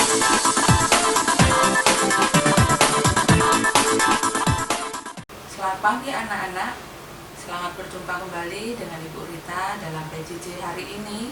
Selamat pagi anak-anak, selamat berjumpa kembali dengan Ibu Rita dalam PJJ hari ini,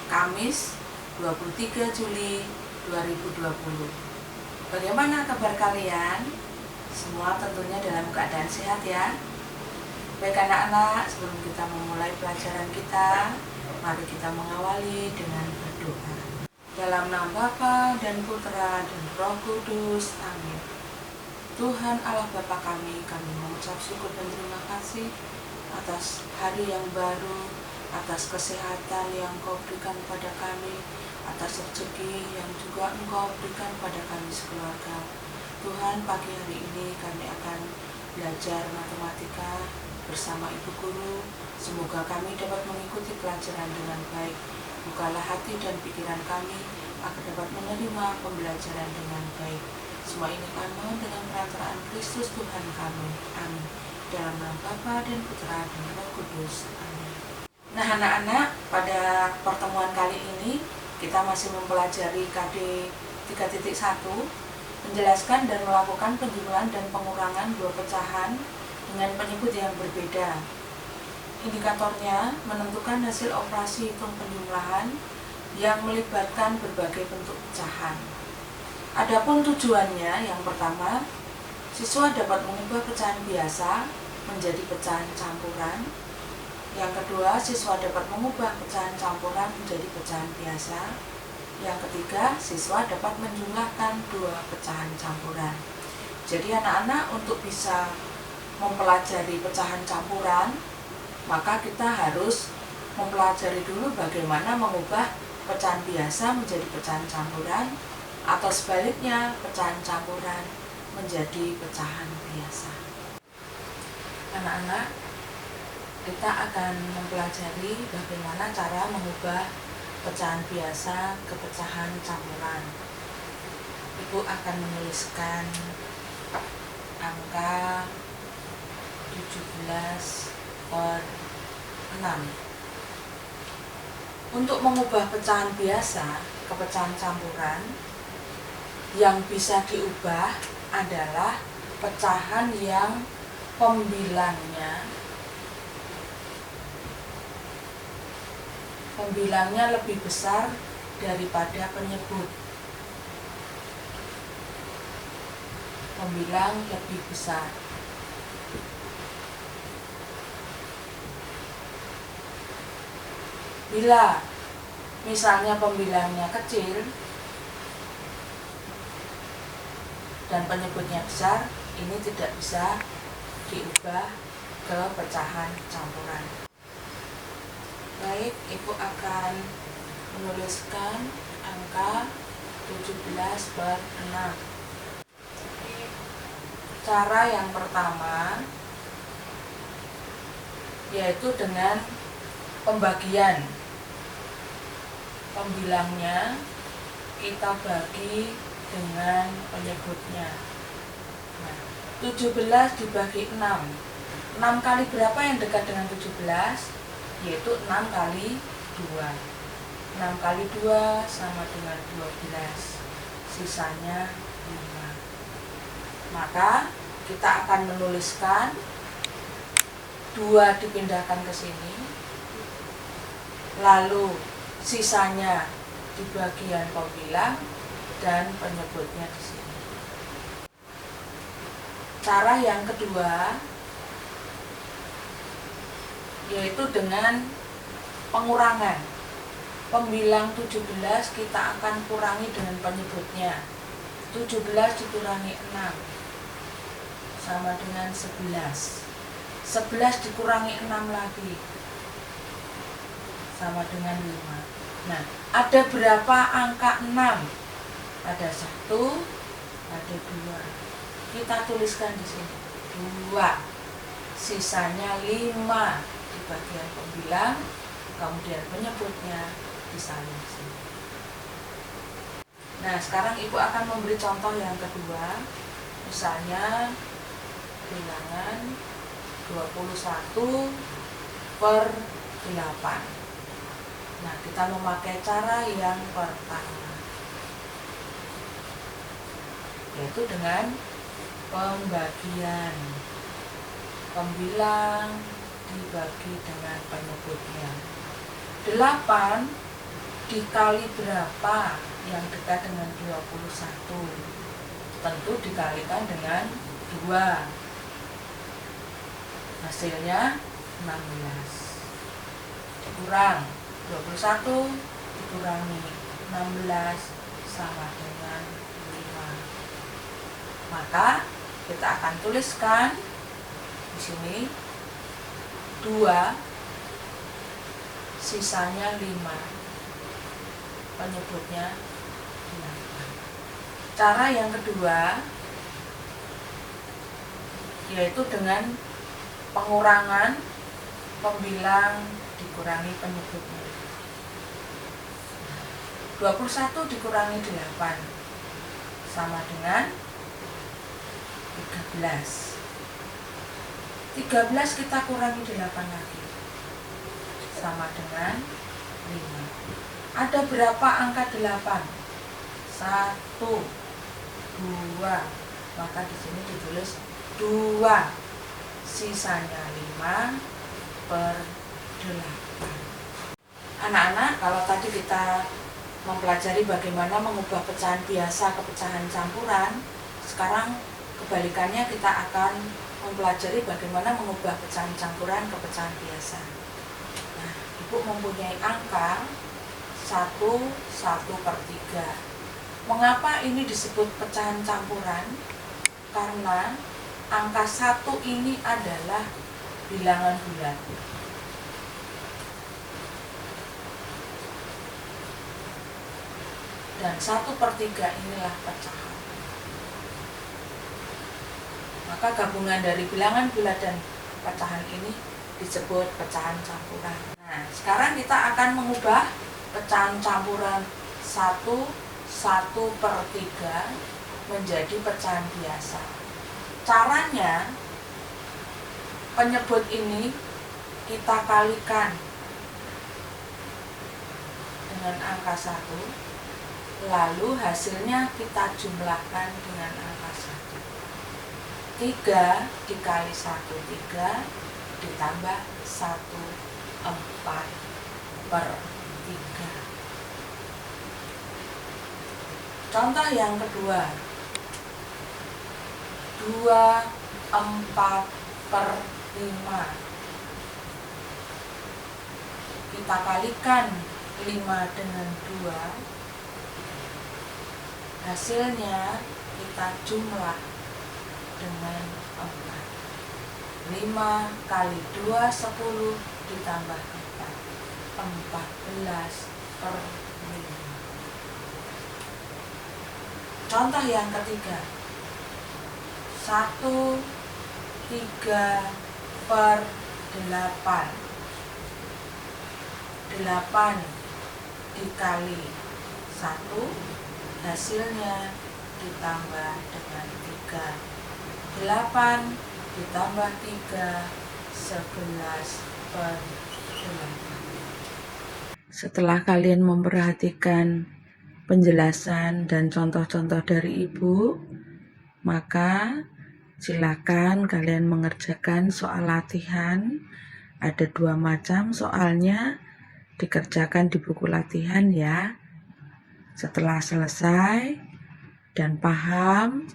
Kamis 23 Juli 2020. Bagaimana kabar kalian? Semua tentunya dalam keadaan sehat ya. Baik anak-anak, sebelum kita memulai pelajaran kita, mari kita mengawali dengan berdoa. Dalam nama Bapa dan Putra dan Roh Kudus, amin. Tuhan Allah Bapa kami mengucap syukur dan terima kasih atas hari yang baru, atas kesehatan yang Engkau berikan kepada kami, atas rezeki yang juga Engkau berikan pada kami sekeluarga. Tuhan, pagi hari ini kami akan belajar matematika bersama Ibu Guru. Semoga kami dapat mengikuti pelajaran dengan baik. Bukalah hati dan pikiran kami agar dapat menerima pembelajaran dengan baik. Semua ini kami mohon dengan perantaraan Kristus Tuhan kami. Amin. Dalam nama Bapa dan Putra dan Roh Kudus. Amin. Nah anak-anak, pada pertemuan kali ini kita masih mempelajari KD 3.1, menjelaskan dan melakukan penjumlahan dan pengurangan dua pecahan dengan penyebut yang berbeda. Indikatornya menentukan hasil operasi hitung penjumlahan yang melibatkan berbagai bentuk pecahan. Adapun tujuannya, yang pertama, siswa dapat mengubah pecahan biasa menjadi pecahan campuran. Yang kedua, siswa dapat mengubah pecahan campuran menjadi pecahan biasa. Yang ketiga, siswa dapat menjumlahkan dua pecahan campuran. Jadi anak-anak, untuk bisa mempelajari pecahan campuran, maka kita harus mempelajari dulu bagaimana mengubah pecahan biasa menjadi pecahan campuran, atau sebaliknya pecahan campuran menjadi pecahan biasa. Anak-anak, kita akan mempelajari bagaimana cara mengubah pecahan biasa ke pecahan campuran. Ibu akan menuliskan angka 17/6. Untuk mengubah pecahan biasa ke pecahan campuran, yang bisa diubah adalah pecahan yang pembilangnya lebih besar daripada penyebut. Pembilang lebih besar. Bila misalnya pembilangnya kecil dan penyebutnya besar, ini tidak bisa diubah ke pecahan campuran. Baik, Ibu akan menuliskan angka 17/6. Cara yang pertama yaitu dengan pembagian. Pembilangnya kita bagi dengan penyebutnya. Nah, 17 dibagi 6. 6 kali berapa yang dekat dengan 17? Yaitu 6 kali 2. 6 kali 2 sama dengan 12. Sisanya 5. Maka kita akan menuliskan 2 dipindahkan ke sini. Lalu sisanya di bagian pembilang dan penyebutnya di sini. Cara yang kedua yaitu dengan pengurangan. Pembilang 17 kita akan kurangi dengan penyebutnya. 17 dikurangi 6 sama dengan 11. 11 dikurangi 6 lagi sama dengan 5. Nah, ada berapa angka 6? Ada 1, ada 2. Kita tuliskan di sini 2. Sisanya 5 di bagian pembilang, kemudian penyebutnya disalin di sini. Nah, sekarang Ibu akan memberi contoh yang kedua. Misalnya bilangan 21/8. Nah, kita memakai cara yang pertama. yaitu dengan pembagian. Pembilang dibagi dengan penyebutnya. 8 dikali berapa yang dekat dengan 21? Tentu dikalikan dengan 2. Hasilnya 16. Kurang 21 dikurangi 16 sama dengan 5. Maka kita akan tuliskan di sini 2, sisanya 5, penyebutnya 8. Cara yang kedua yaitu dengan pengurangan pembilang dikurangi penyebutnya. 21 dikurangi 8 sama dengan 13. 13 kita kurangi 8 lagi sama dengan 5. Ada berapa angka 8? 1, 2. Maka di sini ditulis 2, sisanya 5 per 8. Anak-anak, kalau tadi kita mempelajari bagaimana mengubah pecahan biasa ke pecahan campuran, sekarang kebalikannya kita akan mempelajari bagaimana mengubah pecahan campuran ke pecahan biasa. Nah, Ibu mempunyai angka 1/3. Mengapa ini disebut pecahan campuran? Karena angka 1 ini adalah bilangan bulat. Dan 1/3 inilah pecahan. Maka gabungan dari bilangan bulat dan pecahan ini disebut pecahan campuran. Nah, sekarang kita akan mengubah pecahan campuran 1/3 menjadi pecahan biasa. Caranya, penyebut ini kita kalikan dengan angka 1, lalu hasilnya kita jumlahkan dengan angka 1. 3 dikali 1, 3, ditambah 1, 4/3. Contoh yang kedua, 2, 4/5. Kita kalikan 5 dengan 2, hasilnya kita jumlah dengan 4. 5 kali 2, 10, ditambah 4, 14/5. Contoh yang ketiga, 1/3/8. 8 dikali 1, hasilnya ditambah dengan 3. 8 ditambah 3, 11/8. Setelah kalian memperhatikan penjelasan dan contoh-contoh dari Ibu, maka silakan kalian mengerjakan soal latihan. Ada 2 macam soalnya, dikerjakan di buku latihan ya. Setelah selesai dan paham,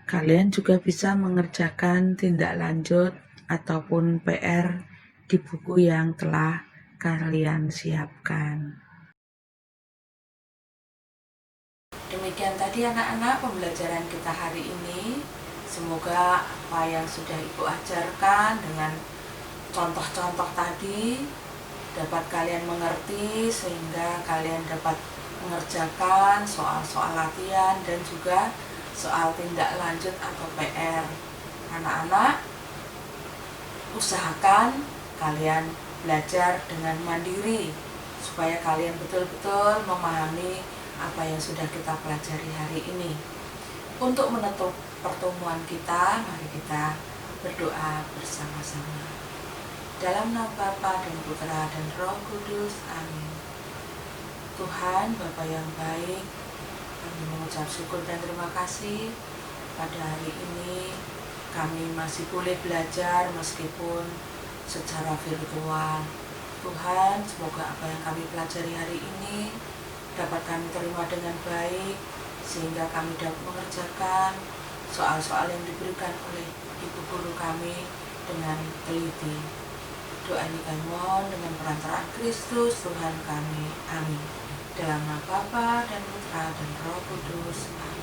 kalian juga bisa mengerjakan tindak lanjut ataupun PR di buku yang telah kalian siapkan. Demikian tadi anak-anak pembelajaran kita hari ini. Semoga apa yang sudah Ibu ajarkan dengan contoh-contoh tadi dapat kalian mengerti, sehingga kalian dapat mengerjakan soal-soal latihan dan juga soal tindak lanjut atau PR. Anak-anak, usahakan kalian belajar dengan mandiri supaya kalian betul-betul memahami apa yang sudah kita pelajari hari ini. Untuk menutup pertemuan kita, mari kita berdoa bersama-sama. Dalam nama Bapa dan Putra dan Roh Kudus, amin. Tuhan, Bapa yang baik, kami mengucap syukur dan terima kasih pada hari ini kami masih boleh belajar meskipun secara virtual. Tuhan, semoga apa yang kami pelajari hari ini dapat kami terima dengan baik, sehingga kami dapat mengerjakan soal-soal yang diberikan oleh Ibu Guru kami dengan teliti. Doa ini kami mohon dengan perantaraan Kristus Tuhan kami. Amin. Dalam nama Bapa dan Putra dan Roh Kudus. Amin.